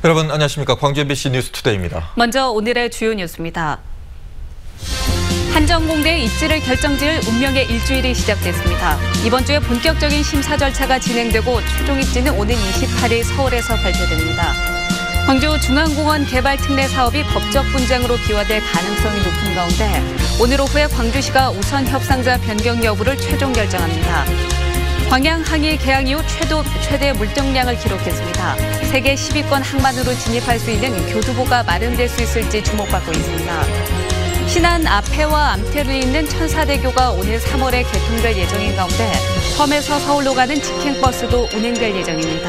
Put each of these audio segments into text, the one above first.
여러분 안녕하십니까. 광주 MBC 뉴스투데이입니다. 먼저 오늘의 주요 뉴스입니다. 한전공대의 입지를 결정지을 운명의 일주일이 시작됐습니다. 이번 주에 본격적인 심사 절차가 진행되고 최종 입지는 오는 28일 서울에서 발표됩니다. 광주 중앙공원 개발 특례 사업이 법적 분쟁으로 기화될 가능성이 높은 가운데 오늘 오후에 광주시가 우선 협상자 변경 여부를 최종 결정합니다. 광양 항이 개항 이후 최대 물동량을 기록했습니다. 세계 10위권 항만으로 진입할 수 있는 교두보가 마련될 수 있을지 주목받고 있습니다. 신안 앞해와 암태를 잇는 천사대교가 오늘 3월에 개통될 예정인 가운데 섬에서 서울로 가는 직행버스도 운행될 예정입니다.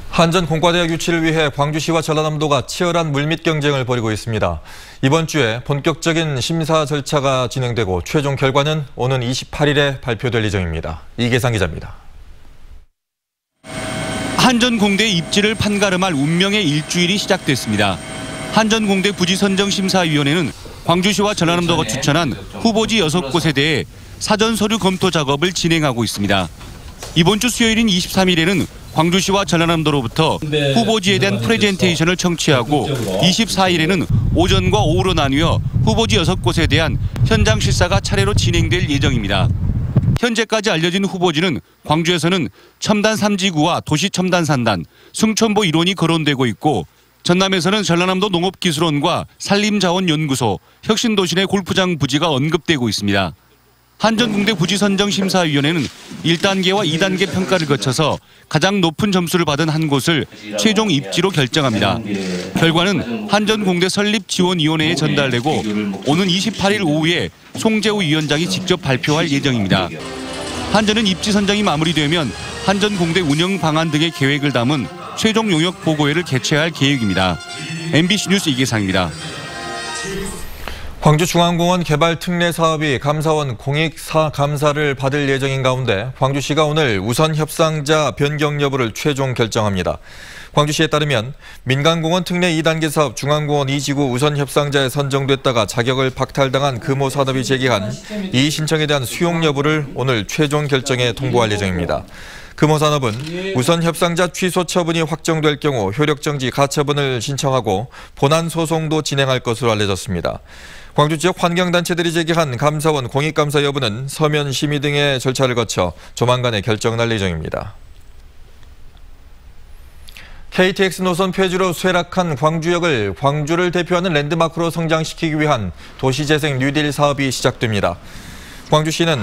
한전 공과대학 유치를 위해 광주시와 전라남도가 치열한 물밑 경쟁을 벌이고 있습니다. 이번 주에 본격적인 심사 절차가 진행되고 최종 결과는 오는 28일에 발표될 예정입니다. 이계상 기자입니다. 한전공대 입지를 판가름할 운명의 일주일이 시작됐습니다. 한전공대 부지선정심사위원회는 광주시와 전라남도가 추천한 후보지 6곳에 대해 사전 서류 검토 작업을 진행하고 있습니다. 이번 주 수요일인 23일에는 광주시와 전라남도로부터 후보지에 대한 프레젠테이션을 청취하고 24일에는 오전과 오후로 나뉘어 후보지 6곳에 대한 현장 실사가 차례로 진행될 예정입니다. 현재까지 알려진 후보지는 광주에서는 첨단 3지구와 도시첨단산단, 승천보 1원이 거론되고 있고 전남에서는 전라남도 농업기술원과 산림자원연구소, 혁신도시 내 골프장 부지가 언급되고 있습니다. 한전공대 부지선정심사위원회는 1단계와 2단계 평가를 거쳐서 가장 높은 점수를 받은 한 곳을 최종 입지로 결정합니다. 결과는 한전공대 설립지원위원회에 전달되고 오는 28일 오후에 송재우 위원장이 직접 발표할 예정입니다. 한전은 입지 선정이 마무리되면 한전공대 운영 방안 등의 계획을 담은 최종 용역 보고회를 개최할 계획입니다. MBC 뉴스 이계상입니다. 광주중앙공원 개발 특례 사업이 감사원 공익사 감사를 받을 예정인 가운데 광주시가 오늘 우선 협상자 변경 여부를 최종 결정합니다. 광주시에 따르면 민간공원 특례 2단계 사업 중앙공원 2지구 우선 협상자에 선정됐다가 자격을 박탈당한 금호산업이 제기한 이의 신청에 대한 수용 여부를 오늘 최종 결정에 통보할 예정입니다. 금호산업은 우선 협상자 취소 처분이 확정될 경우 효력정지 가처분을 신청하고 본안 소송도 진행할 것으로 알려졌습니다. 광주 지역 환경단체들이 제기한 감사원 공익감사 여부는 서면 심의 등의 절차를 거쳐 조만간에 결정 날 예정입니다. KTX 노선 폐지로 쇠락한 광주역을 광주를 대표하는 랜드마크로 성장시키기 위한 도시재생 뉴딜 사업이 시작됩니다. 광주시는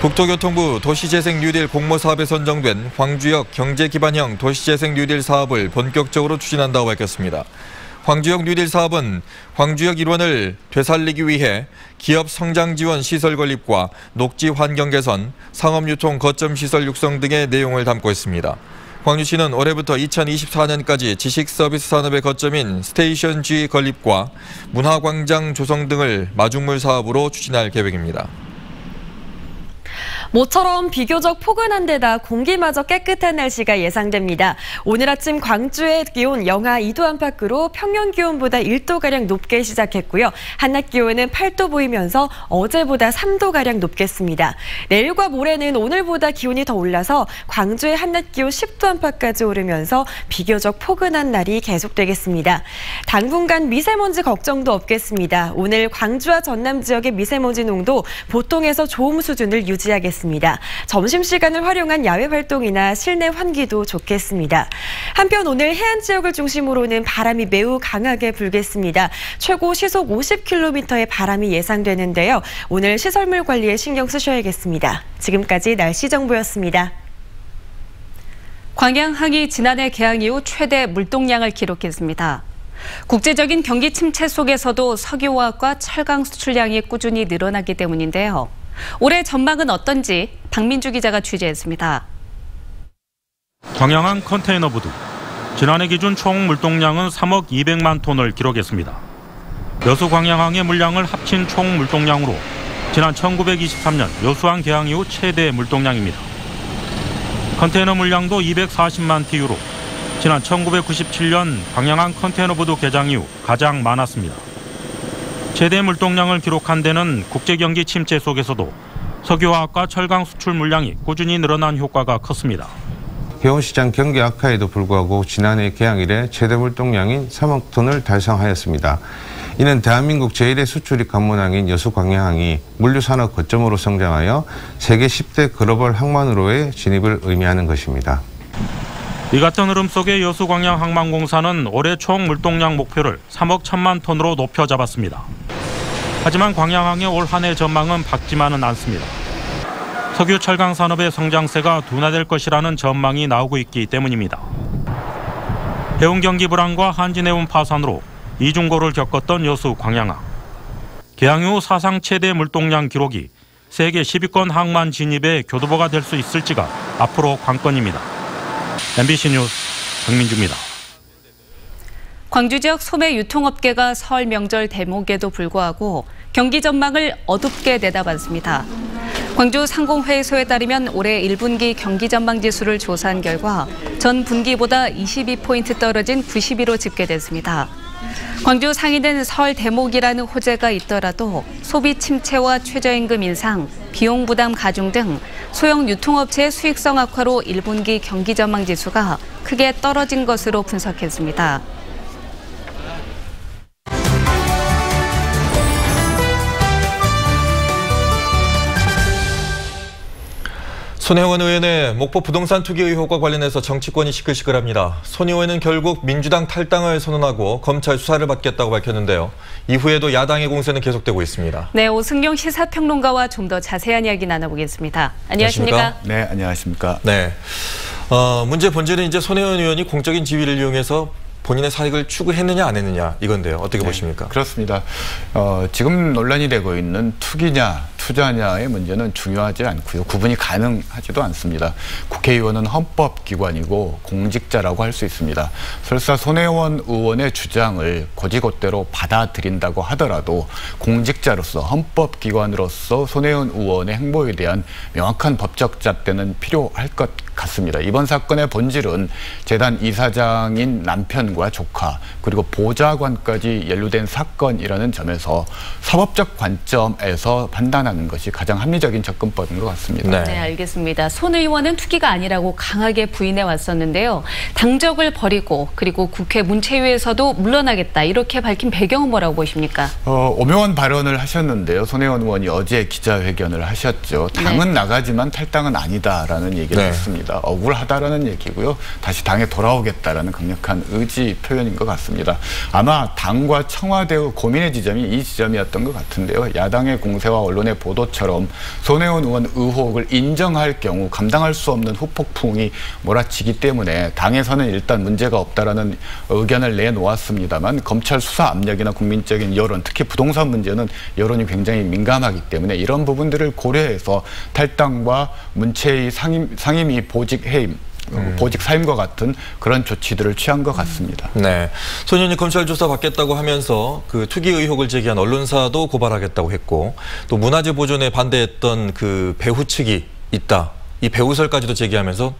국토교통부 도시재생 뉴딜 공모사업에 선정된 광주역 경제기반형 도시재생 뉴딜 사업을 본격적으로 추진한다고 밝혔습니다. 광주역 뉴딜 사업은 광주역 일원을 되살리기 위해 기업 성장 지원 시설 건립과 녹지 환경 개선, 상업유통 거점 시설 육성 등의 내용을 담고 있습니다. 광주시는 올해부터 2024년까지 지식서비스 산업의 거점인 스테이션 G 건립과 문화광장 조성 등을 마중물 사업으로 추진할 계획입니다. 모처럼 비교적 포근한 데다 공기마저 깨끗한 날씨가 예상됩니다. 오늘 아침 광주의 기온 영하 2도 안팎으로 평년 기온보다 1도가량 높게 시작했고요. 한낮 기온은 8도 보이면서 어제보다 3도가량 높겠습니다. 내일과 모레는 오늘보다 기온이 더 올라서 광주의 한낮 기온 10도 안팎까지 오르면서 비교적 포근한 날이 계속되겠습니다. 당분간 미세먼지 걱정도 없겠습니다. 오늘 광주와 전남 지역의 미세먼지 농도 보통에서 좋음 수준을 유지하겠습니다. 점심시간을 활용한 야외 활동이나 실내 환기도 좋겠습니다. 한편 오늘 해안 지역을 중심으로는 바람이 매우 강하게 불겠습니다. 최고 시속 50km의 바람이 예상되는데요. 오늘 시설물 관리에 신경 쓰셔야겠습니다. 지금까지 날씨 정보였습니다. 광양 항이 지난해 개항 이후 최대 물동량을 기록했습니다. 국제적인 경기 침체 속에서도 석유화학과 철강 수출량이 꾸준히 늘어나기 때문인데요. 올해 전망은 어떤지 박민주 기자가 취재했습니다. 광양항 컨테이너 부두. 지난해 기준 총 물동량은 3억 200만 톤을 기록했습니다. 여수 광양항의 물량을 합친 총 물동량으로 지난 1923년 여수항 개항 이후 최대 물동량입니다. 컨테이너 물량도 240만 TU로 지난 1997년 광양항 컨테이너 부두 개장 이후 가장 많았습니다. 최대 물동량을 기록한 데는 국제경기 침체 속에서도 석유화학과 철강 수출 물량이 꾸준히 늘어난 효과가 컸습니다. 개원시장 경기 악화에도 불구하고 지난해 개항 이래 최대 물동량인 3억 톤을 달성하였습니다. 이는 대한민국 제1의 수출입 관문항인 여수광양항이 물류산업 거점으로 성장하여 세계 10대 글로벌 항만으로의 진입을 의미하는 것입니다. 이 같은 흐름 속에 여수광양항만공사는 올해 총 물동량 목표를 3억 1천만 톤으로 높여 잡았습니다. 하지만 광양항의 올 한 해 전망은 밝지만은 않습니다. 석유 철강 산업의 성장세가 둔화될 것이라는 전망이 나오고 있기 때문입니다. 해운 경기 불황과 한진해운 파산으로 이중고를 겪었던 여수 광양항. 개항 이후 사상 최대 물동량 기록이 세계 10위권 항만 진입의 교두보가 될 수 있을지가 앞으로 관건입니다. MBC 뉴스 박민주입니다. 광주 지역 소매 유통업계가 설 명절 대목에도 불구하고 경기 전망을 어둡게 내다봤습니다. 광주 상공회의소에 따르면 올해 1분기 경기 전망 지수를 조사한 결과 전 분기보다 22포인트 떨어진 90위로 집계됐습니다. 광주 상인은 설 대목이라는 호재가 있더라도 소비 침체와 최저임금 인상, 비용 부담 가중 등 소형 유통업체의 수익성 악화로 1분기 경기 전망 지수가 크게 떨어진 것으로 분석했습니다. 손혜원 의원의 목포 부동산 투기 의혹과 관련해서 정치권이 시끌시끌합니다. 손 의원은 결국 민주당 탈당을 선언하고 검찰 수사를 받겠다고 밝혔는데요. 이후에도 야당의 공세는 계속되고 있습니다. 네, 오승용 시사평론가와 좀 더 자세한 이야기 나눠보겠습니다. 안녕하십니까? 네, 안녕하십니까? 네, 문제 본질은 이제 손혜원 의원이 공적인 지위를 이용해서 본인의 사익을 추구했느냐 안 했느냐 이건데요. 어떻게 보십니까? 그렇습니다. 지금 논란이 되고 있는 투기냐 투자냐의 문제는 중요하지 않고요. 구분이 가능하지도 않습니다. 국회의원은 헌법기관이고 공직자라고 할 수 있습니다. 설사 손혜원 의원의 주장을 곧이곧대로 받아들인다고 하더라도 공직자로서 헌법기관으로서 손혜원 의원의 행보에 대한 명확한 법적 잣대는 필요할 것 같습니다. 이번 사건의 본질은 재단 이사장인 남편과 조카 그리고 보좌관까지 연루된 사건이라는 점에서 사법적 관점에서 판단하는 것이 가장 합리적인 접근법인 것 같습니다. 네, 알겠습니다. 손 의원은 투기가 아니라고 강하게 부인해 왔었는데요. 당적을 버리고 그리고 국회 문체위에서도 물러나겠다 이렇게 밝힌 배경은 뭐라고 보십니까? 오묘한 발언을 하셨는데요. 손혜원 의원이 어제 기자회견을 하셨죠. 당은 나가지만 탈당은 아니다라는 얘기를 했습니다. 억울하다라는 얘기고요. 다시 당에 돌아오겠다라는 강력한 의지 표현인 것 같습니다. 아마 당과 청와대의 고민의 지점이 이 지점이었던 것 같은데요. 야당의 공세와 언론의 보도처럼 손혜원 의원 의혹을 인정할 경우 감당할 수 없는 후폭풍이 몰아치기 때문에 당에서는 일단 문제가 없다라는 의견을 내놓았습니다만 검찰 수사 압력이나 국민적인 여론, 특히 부동산 문제는 여론이 굉장히 민감하기 때문에 이런 부분들을 고려해서 탈당과 문체위 상임위 보직 해임, 보직 사임과 같은 그런 조치들을 취한 것 같습니다. 네, 손 의원이 검찰 조사 받겠다고 하면서 그 투기 의혹을 제기한 언론사도 고발하겠다고 했고 또 문화재 보존에 반대했던 그 배후 측이 있다. 이 배후설까지도 제기하면서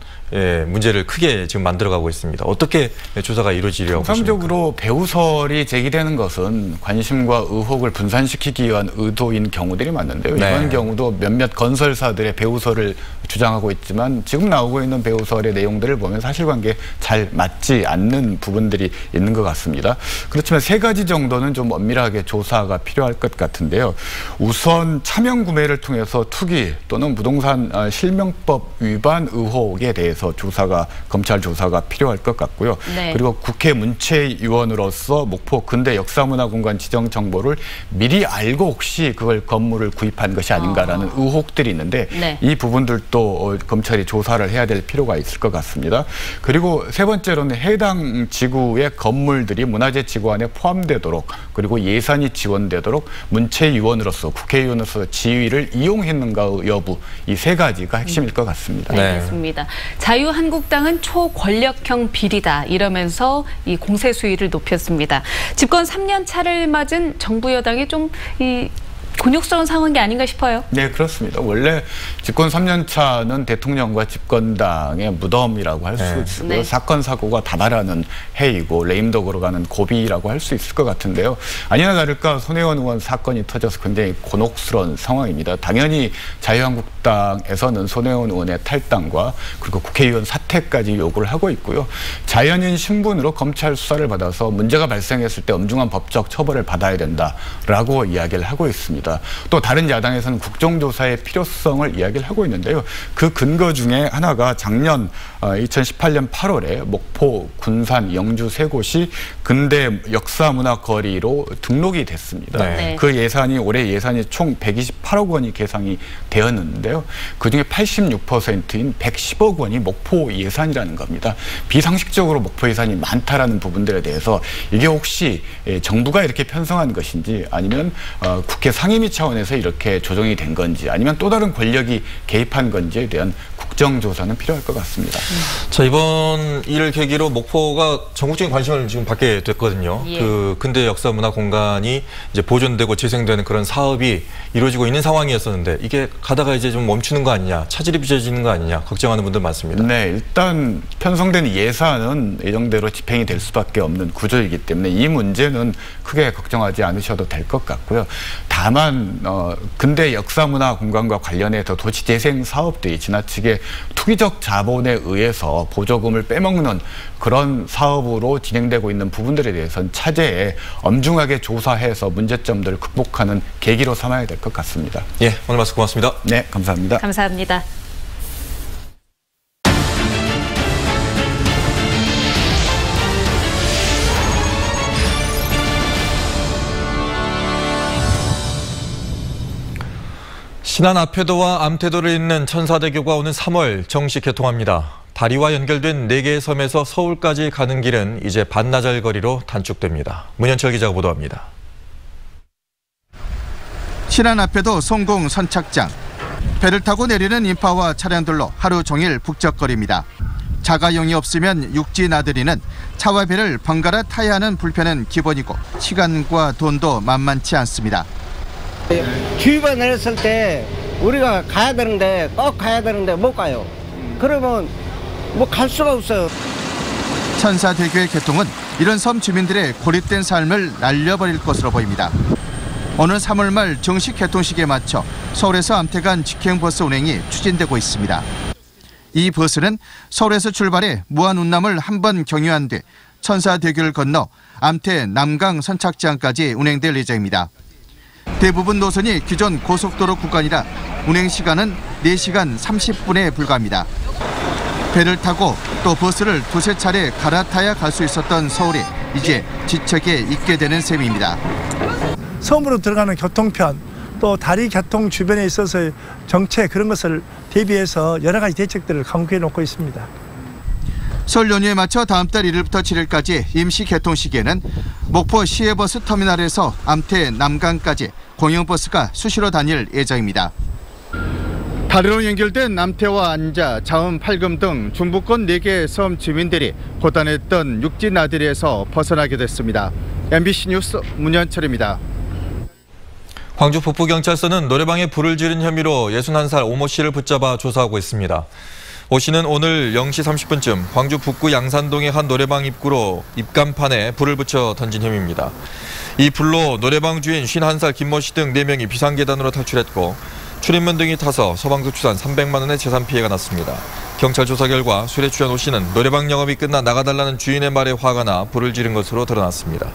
문제를 크게 지금 만들어가고 있습니다. 어떻게 조사가 이루어지려고 보십니까? 통상적으로 배후설이 제기되는 것은 관심과 의혹을 분산시키기 위한 의도인 경우들이 많은데요. 이번 경우도 몇몇 건설사들의 배후설을 주장하고 있지만 지금 나오고 있는 배후설의 내용들을 보면 사실관계에 잘 맞지 않는 부분들이 있는 것 같습니다. 그렇지만 세 가지 정도는 좀 엄밀하게 조사가 필요할 것 같은데요. 우선 차명 구매를 통해서 투기 또는 부동산 실명법 위반 의혹에 대해서 검찰 조사가 필요할 것 같고요. 그리고 국회 문체위원으로서 목포 근대 역사문화공간 지정 정보를 미리 알고 혹시 그걸 건물을 구입한 것이 아닌가라는 의혹들이 있는데 이 부분들도 검찰이 조사를 해야 될 필요가 있을 것 같습니다. 그리고 세 번째로는 해당 지구의 건물들이 문화재 지구안에 포함되도록 그리고 예산이 지원되도록 문체위원으로서 국회의원으로서 지위를 이용했는가 여부 이 세 가지가 핵심일 것 같습니다. 알겠습니다. 자유한국당은 초권력형 비리다 이러면서 이 공세 수위를 높였습니다. 집권 3년 차를 맞은 정부 여당이 좀 곤욕스러운 상황이 아닌가 싶어요. 네, 그렇습니다. 원래 집권 3년 차는 대통령과 집권당의 무덤이라고 할 수 있고요. 네. 사건 사고가 다발하는 해이고 레임덕으로 가는 고비라고 할 수 있을 것 같은데요. 아니나 다를까 손혜원 의원 사건이 터져서 굉장히 곤혹스러운 상황입니다. 당연히 자유한국당에서는 손혜원 의원의 탈당과 그리고 국회의원 사퇴까지 요구를 하고 있고요. 자연인 신분으로 검찰 수사를 받아서 문제가 발생했을 때 엄중한 법적 처벌을 받아야 된다라고 이야기를 하고 있습니다. 또 다른 야당에서는 국정조사의 필요성을 이야기를 하고 있는데요. 그 근거 중에 하나가 작년 2018년 8월에 목포, 군산, 영주 세 곳이 근대 역사문화거리로 등록이 됐습니다. 네. 그 예산이 올해 예산이 총 128억 원이 계상이 되었는데요. 그중에 86%인 110억 원이 목포 예산이라는 겁니다. 비상식적으로 목포 예산이 많다라는 부분들에 대해서 이게 혹시 정부가 이렇게 편성한 것인지 아니면 국회 상임위 차원에서 이렇게 조정이 된 건지 아니면 또 다른 권력이 개입한 건지에 대한 국정조사는 필요할 것 같습니다. 자, 이번 일을 계기로 목포가 전국적인 관심을 지금 받게 됐거든요. 예. 그 근대 역사 문화 공간이 이제 보존되고 재생되는 그런 사업이 이루어지고 있는 상황이었었는데 이게 가다가 이제 좀 멈추는 거 아니냐, 차질이 빚어지는 거 아니냐 걱정하는 분들 많습니다. 네, 일단 편성된 예산은 예정대로 집행이 될 수밖에 없는 구조이기 때문에 이 문제는 크게 걱정하지 않으셔도 될 것 같고요. 다만 근대 역사문화 공간과 관련해서 도시재생 사업들이 지나치게 투기적 자본에 의해서 보조금을 빼먹는 그런 사업으로 진행되고 있는 부분들에 대해서는 차제에 엄중하게 조사해서 문제점들을 극복하는 계기로 삼아야 될 것 같습니다. 예, 오늘 말씀 고맙습니다. 네, 감사합니다. 감사합니다. 신안 앞태도와 암태도를 잇는 천사대교가 오는 3월 정식 개통합니다. 다리와 연결된 4개의 섬에서 서울까지 가는 길은 이제 반나절 거리로 단축됩니다. 문현철 기자가 보도합니다. 신안 앞에도 송공 선착장. 배를 타고 내리는 인파와 차량들로 하루 종일 북적거립니다. 자가용이 없으면 육지 나들이는 차와 배를 번갈아 타야 하는 불편은 기본이고 시간과 돈도 만만치 않습니다. 주유가 내렸을 때 우리가 가야 되는데 꼭 가야 되는데 못 가요. 그러면 뭐 갈 수가 없어요. 천사대교의 개통은 이런 섬 주민들의 고립된 삶을 날려버릴 것으로 보입니다. 오늘 3월 말 정식 개통식에 맞춰 서울에서 암태 간 직행버스 운행이 추진되고 있습니다. 이 버스는 서울에서 출발해 무한 운남을 한 번 경유한 뒤 천사대교를 건너 암태 남강 선착장까지 운행될 예정입니다. 대부분 노선이 기존 고속도로 구간이라 운행 시간은 4시간 30분에 불과합니다. 배를 타고 또 버스를 두세 차례 갈아타야 갈 수 있었던 서울이 이제 지척에 있게 되는 셈입니다. 섬으로 들어가는 교통편 또 다리 교통 주변에 있어서 정체 그런 것을 대비해서 여러 가지 대책들을 강구해 놓고 있습니다. 설 연휴에 맞춰 다음 달 1일부터 7일까지 임시 개통 시기에는 목포 시외버스 터미널에서 암태 남강까지 공영버스가 수시로 다닐 예정입니다. 다리로 연결된 암태와 안자, 자음, 팔금 등 중부권 4개의 섬 주민들이 고단했던 육지 나들이에서 벗어나게 됐습니다. MBC 뉴스 문현철입니다. 광주 북부경찰서는 노래방에 불을 지른 혐의로 61살 오모 씨를 붙잡아 조사하고 있습니다. 오 씨는 오늘 0시 30분쯤 광주 북구 양산동의 한 노래방 입구로 입간판에 불을 붙여 던진 혐의입니다. 이 불로 노래방 주인 51살 김모 씨 등 4명이 비상계단으로 탈출했고 출입문 등이 타서 서방소추산 300만 원의 재산 피해가 났습니다. 경찰 조사 결과 술에 취한 오 씨는 노래방 영업이 끝나 나가달라는 주인의 말에 화가 나 불을 지른 것으로 드러났습니다.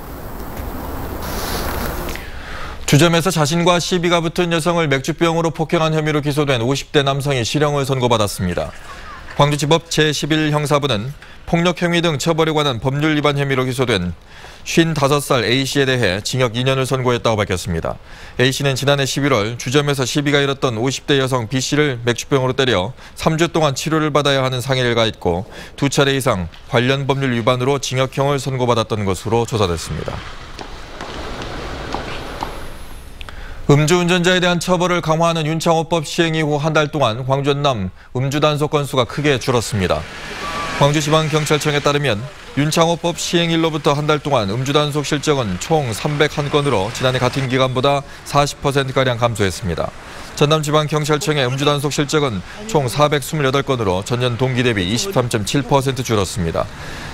주점에서 자신과 시비가 붙은 여성을 맥주병으로 폭행한 혐의로 기소된 50대 남성이 실형을 선고받았습니다. 광주지법 제11형사부는 폭력행위 등 처벌에 관한 법률 위반 혐의로 기소된 55살 A씨에 대해 징역 2년을 선고했다고 밝혔습니다. A씨는 지난해 11월 주점에서 시비가 일었던 50대 여성 B씨를 맥주병으로 때려 3주 동안 치료를 받아야 하는 상해를 가했고 2차례 이상 관련 법률 위반으로 징역형을 선고받았던 것으로 조사됐습니다. 음주운전자에 대한 처벌을 강화하는 윤창호법 시행 이후 한 달 동안 광주 전남 음주 단속 건수가 크게 줄었습니다. 광주지방경찰청에 따르면 윤창호법 시행일로부터 한 달 동안 음주 단속 실적은 총 301건으로 지난해 같은 기간보다 40%가량 감소했습니다. 전남지방경찰청의 음주 단속 실적은 총 428건으로 전년 동기 대비 23.7% 줄었습니다.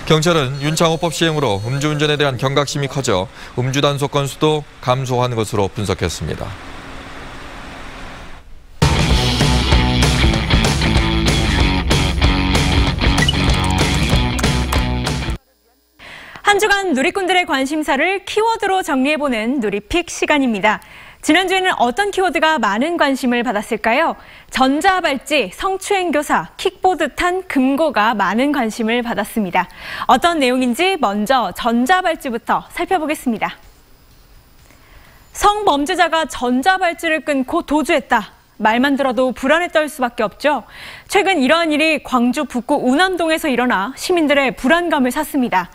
경찰은 윤창호법 시행으로 음주운전에 대한 경각심이 커져 음주 단속 건수도 감소한 것으로 분석했습니다. 한 주간 누리꾼들의 관심사를 키워드로 정리해보는 누리픽 시간입니다. 지난주에는 어떤 키워드가 많은 관심을 받았을까요? 전자발찌, 성추행교사, 킥보드 탄 금고가 많은 관심을 받았습니다. 어떤 내용인지 먼저 전자발찌부터 살펴보겠습니다. 성범죄자가 전자발찌를 끊고 도주했다. 말만 들어도 불안에 떨 수밖에 없죠. 최근 이러한 일이 광주 북구 운암동에서 일어나 시민들의 불안감을 샀습니다.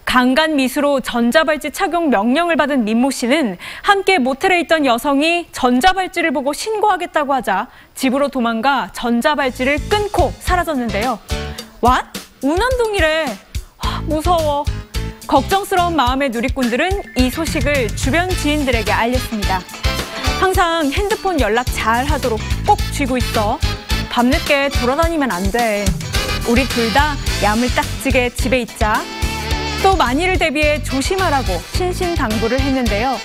강간 미수로 전자발찌 착용 명령을 받은 민모 씨는 함께 모텔에 있던 여성이 전자발찌를 보고 신고하겠다고 하자 집으로 도망가 전자발찌를 끊고 사라졌는데요. 왓? 운암동이래. 무서워. 걱정스러운 마음의 누리꾼들은 이 소식을 주변 지인들에게 알렸습니다. 항상 핸드폰 연락 잘 하도록 꼭 쥐고 있어. 밤늦게 돌아다니면 안 돼. 우리 둘 다 야물딱지게 집에 있자. 또 만일을 대비해 조심하라고 신신당부를 했는데요.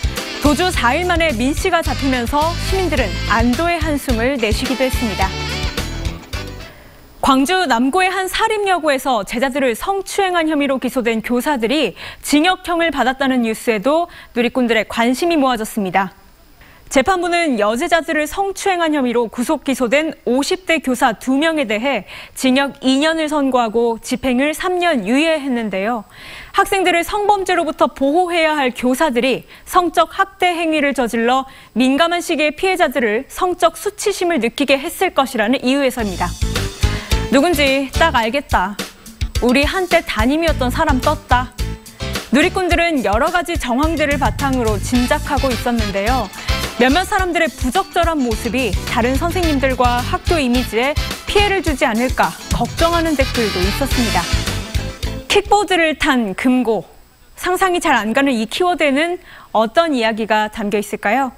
도주 4일 만에 민 씨가 잡히면서 시민들은 안도의 한숨을 내쉬기도 했습니다. 광주 남구의 한 사립여고에서 제자들을 성추행한 혐의로 기소된 교사들이 징역형을 받았다는 뉴스에도 누리꾼들의 관심이 모아졌습니다. 재판부는 여제자들을 성추행한 혐의로 구속 기소된 50대 교사 2명에 대해 징역 2년을 선고하고 집행을 3년 유예했는데요. 학생들을 성범죄로부터 보호해야 할 교사들이 성적 학대 행위를 저질러 민감한 시기에 피해자들을 성적 수치심을 느끼게 했을 것이라는 이유에서입니다. 누군지 딱 알겠다. 우리 한때 담임이었던 사람 떴다. 누리꾼들은 여러 가지 정황들을 바탕으로 짐작하고 있었는데요. 몇몇 사람들의 부적절한 모습이 다른 선생님들과 학교 이미지에 피해를 주지 않을까 걱정하는 댓글도 있었습니다. 킥보드를 탄 금고. 상상이 잘 안 가는 이 키워드에는 어떤 이야기가 담겨 있을까요?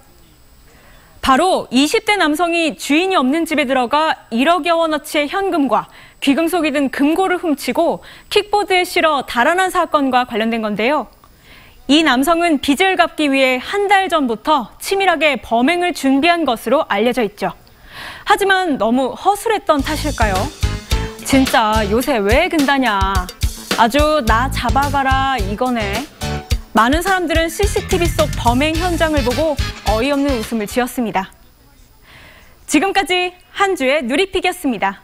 바로 20대 남성이 주인이 없는 집에 들어가 1억여 원어치의 현금과 귀금속이 든 금고를 훔치고 킥보드에 실어 달아난 사건과 관련된 건데요. 이 남성은 빚을 갚기 위해 한 달 전부터 치밀하게 범행을 준비한 것으로 알려져 있죠. 하지만 너무 허술했던 탓일까요? 진짜 요새 왜 근다냐. 아주 나 잡아가라 이거네. 많은 사람들은 CCTV 속 범행 현장을 보고 어이없는 웃음을 지었습니다. 지금까지 한 주의 누리픽이었습니다.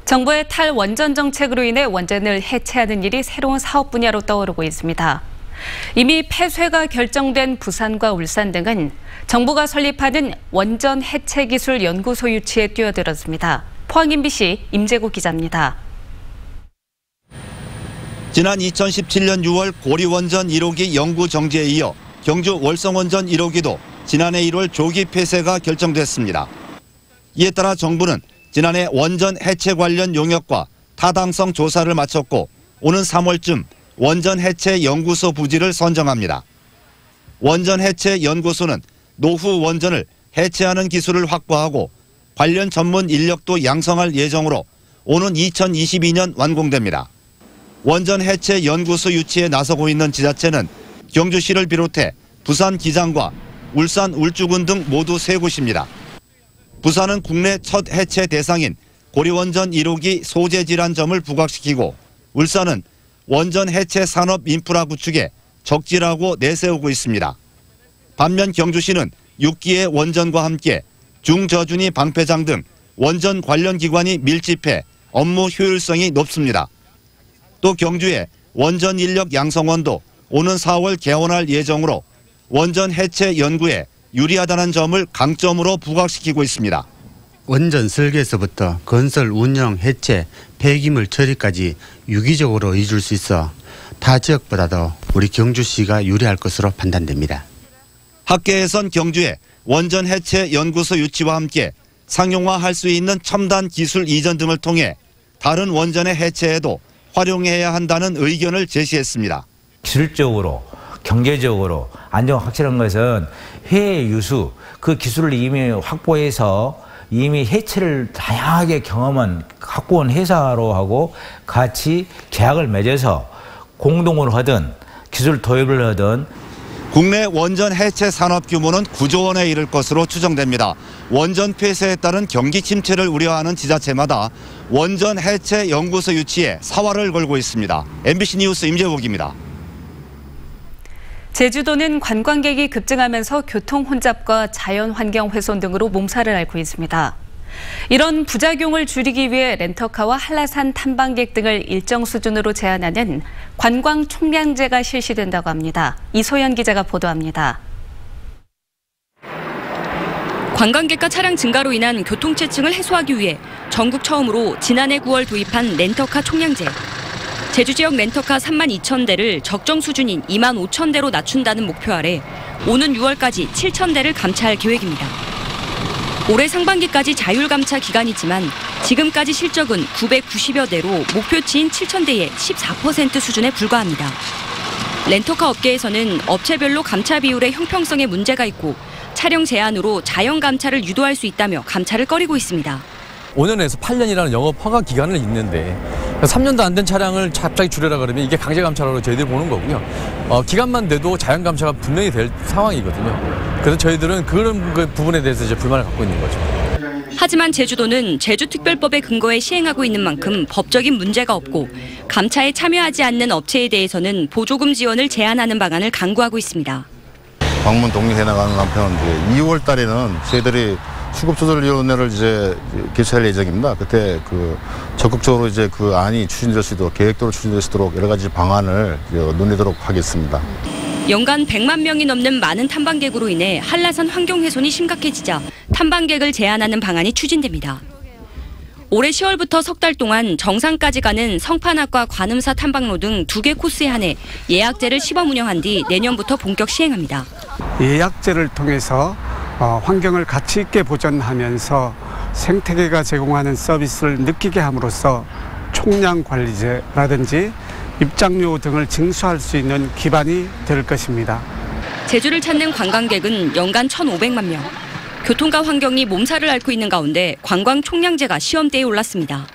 정부의 탈원전 정책으로 인해 원전을 해체하는 일이 새로운 사업 분야로 떠오르고 있습니다. 이미 폐쇄가 결정된 부산과 울산 등은 정부가 설립하는 원전 해체 기술 연구소 유치에 뛰어들었습니다. 포항 MBC 임재구 기자입니다. 지난 2017년 6월 고리원전 1호기 연구 정지에 이어 경주 월성원전 1호기도 지난해 1월 조기 폐쇄가 결정됐습니다. 이에 따라 정부는 지난해 원전 해체 관련 용역과 타당성 조사를 마쳤고 오는 3월쯤 원전 해체 연구소 부지를 선정합니다. 원전 해체 연구소는 노후 원전을 해체하는 기술을 확보하고 관련 전문 인력도 양성할 예정으로 오는 2022년 완공됩니다. 원전 해체 연구소 유치에 나서고 있는 지자체는 경주시를 비롯해 부산 기장과 울산 울주군 등 모두 3곳입니다. 부산은 국내 첫 해체 대상인 고리원전 1호기 소재 질환점을 부각시키고 울산은 원전 해체 산업 인프라 구축에 적지라고 내세우고 있습니다. 반면 경주시는 6기의 원전과 함께 중저준위 방패장 등 원전 관련 기관이 밀집해 업무 효율성이 높습니다. 또 경주의 원전 인력 양성원도 오는 4월 개원할 예정으로 원전 해체 연구에 유리하다는 점을 강점으로 부각시키고 있습니다. 원전 설계에서부터 건설, 운영, 해체, 폐기물 처리까지 유기적으로 이룰 수 있어 타 지역보다도 우리 경주시가 유리할 것으로 판단됩니다. 학계에선 경주에 원전 해체 연구소 유치와 함께 상용화할 수 있는 첨단 기술 이전 등을 통해 다른 원전의 해체에도 활용해야 한다는 의견을 제시했습니다. 기술적으로 경제적으로 안정화 확실한 것은 해외 유수 그 기술을 이미 확보해서 이미 해체를 다양하게 경험한 확보한 회사로 하고 같이 계약을 맺어서 공동으로 하든 기술 도입을 하든 국내 원전 해체 산업 규모는 9조 원에 이를 것으로 추정됩니다. 원전 폐쇄에 따른 경기 침체를 우려하는 지자체마다 원전 해체 연구소 유치에 사활을 걸고 있습니다. MBC 뉴스 임재복입니다. 제주도는 관광객이 급증하면서 교통 혼잡과 자연 환경 훼손 등으로 몸살을 앓고 있습니다. 이런 부작용을 줄이기 위해 렌터카와 한라산 탐방객 등을 일정 수준으로 제한하는 관광 총량제가 실시된다고 합니다. 이소연 기자가 보도합니다. 관광객과 차량 증가로 인한 교통체증을 해소하기 위해 전국 처음으로 지난해 9월 도입한 렌터카 총량제. 제주 지역 렌터카 32,000대를 적정 수준인 25,000대로 낮춘다는 목표 아래 오는 6월까지 7,000대를 감차할 계획입니다. 올해 상반기까지 자율감차 기간이지만 지금까지 실적은 990여 대로 목표치인 7,000대의 14% 수준에 불과합니다. 렌터카 업계에서는 업체별로 감차 비율의 형평성에 문제가 있고 차량 제한으로 자연 감차를 유도할 수 있다며 감차를 꺼리고 있습니다. 5년에서 8년이라는 영업 허가 기간을 있는데 3년도 안 된 차량을 갑자기 줄여라 그러면 이게 강제 감차라고 저희들이 보는 거고요. 기간만 돼도 자연 감차가 분명히 될 상황이거든요. 그래서 저희들은 그런 부분에 대해서 이제 불만을 갖고 있는 거죠. 하지만 제주도는 제주특별법에 근거해 시행하고 있는 만큼 법적인 문제가 없고 감차에 참여하지 않는 업체에 대해서는 보조금 지원을 제한하는 방안을 강구하고 있습니다. 방문 독립해 나가는 한편 2월 달에는 저희들이 수급조절위원회를 이제 개최할 예정입니다. 그때 적극적으로 이제 그 안이 추진될 수 있도록 계획대로 추진될 수 있도록 여러 가지 방안을 논의하도록 하겠습니다. 연간 100만 명이 넘는 많은 탐방객으로 인해 한라산 환경 훼손이 심각해지자 탐방객을 제한하는 방안이 추진됩니다. 올해 10월부터 석 달 동안 정상까지 가는 성판악과 관음사 탐방로 등 2개 코스에 한해 예약제를 시범 운영한 뒤 내년부터 본격 시행합니다. 예약제를 통해서 환경을 가치 있게 보존하면서 생태계가 제공하는 서비스를 느끼게 함으로써 총량 관리제라든지 입장료 등을 징수할 수 있는 기반이 될 것입니다. 제주를 찾는 관광객은 연간 1,500만 명. 교통과 환경이 몸살을 앓고 있는 가운데 관광 총량제가 시험대에 올랐습니다.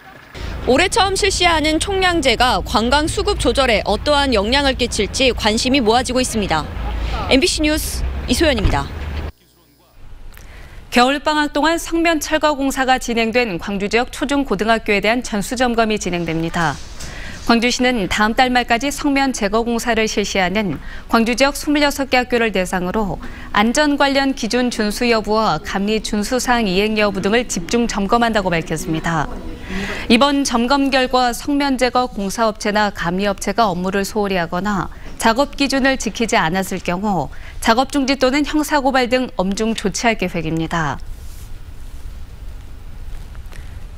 올해 처음 실시하는 총량제가 관광 수급 조절에 어떠한 영향을 끼칠지 관심이 모아지고 있습니다. MBC 뉴스 이소연입니다. 겨울방학 동안 성면 철거 공사가 진행된 광주 지역 초중고등학교에 대한 전수점검이 진행됩니다. 광주시는 다음 달 말까지 성면 제거 공사를 실시하는 광주 지역 26개 학교를 대상으로 안전 관련 기준 준수 여부와 감리 준수 사항 이행 여부 등을 집중 점검한다고 밝혔습니다. 이번 점검 결과 성면 제거 공사업체나 감리업체가 업무를 소홀히 하거나 작업 기준을 지키지 않았을 경우 작업 중지 또는 형사고발 등 엄중 조치할 계획입니다.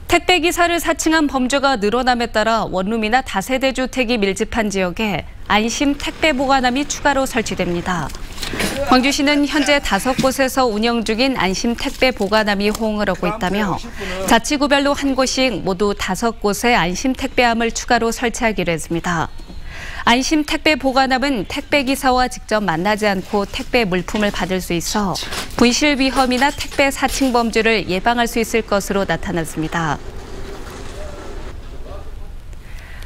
택배기사를 사칭한 범죄가 늘어남에 따라 원룸이나 다세대 주택이 밀집한 지역에 안심 택배 보관함이 추가로 설치됩니다. 광주시는 현재 5곳에서 운영 중인 안심 택배 보관함이 호응을 얻고 있다며 자치구별로 한 곳씩 모두 5곳에 안심 택배함을 추가로 설치하기로 했습니다. 안심 택배 보관함은 택배기사와 직접 만나지 않고 택배 물품을 받을 수 있어 분실 위험이나 택배 사칭 범죄를 예방할 수 있을 것으로 나타났습니다.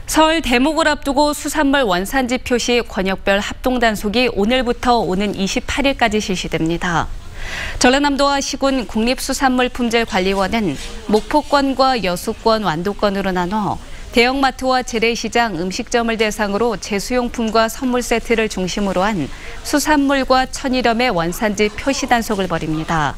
설 대목을 앞두고 수산물 원산지 표시 권역별 합동단속이 오늘부터 오는 28일까지 실시됩니다. 전라남도와 시군 국립수산물품질관리원은 목포권과 여수권, 완도권으로 나눠 대형마트와 재래시장, 음식점을 대상으로 제수용품과 선물 세트를 중심으로 한 수산물과 천일염의 원산지 표시 단속을 벌입니다.